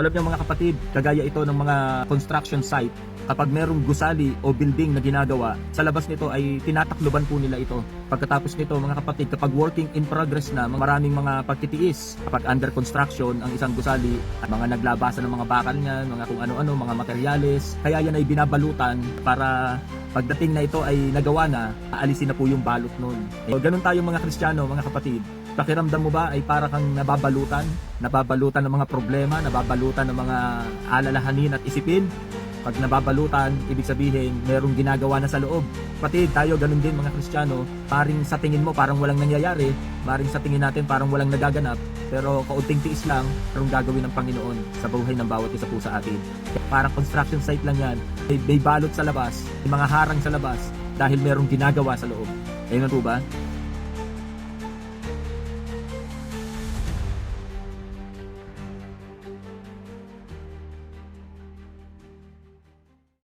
Alam niyo mga kapatid, kagaya ito ng mga construction site, kapag merong gusali o building na ginagawa, sa labas nito ay tinatakloban po nila ito. Pagkatapos nito mga kapatid, kapag working in progress na, maraming mga pagtitiis. Kapag under construction ang isang gusali, mga naglabasan ng mga bakal niyan, mga kung ano-ano, mga materyales, kaya yan ay binabalutan para pagdating na ito ay nagawa na, aalisin na po yung balot nun. Ganun tayo mga Kristiyano, mga kapatid. Pakiramdam mo ba ay para kang nababalutan ng mga problema, nababalutan ng mga alalahanin at isipin? Pag nababalutan, ibig sabihin, merong ginagawa na sa loob. Kapatid, tayo ganun din mga Kristiyano. Maring sa tingin mo parang walang nangyayari, maring sa tingin natin parang walang nagaganap, pero kaunting tiis lang, merong gagawin ng Panginoon sa buhay ng bawat isa po sa atin. Parang construction site lang yan, may balot sa labas, may mga harang sa labas, dahil merong ginagawa sa loob. Ayun na po ba?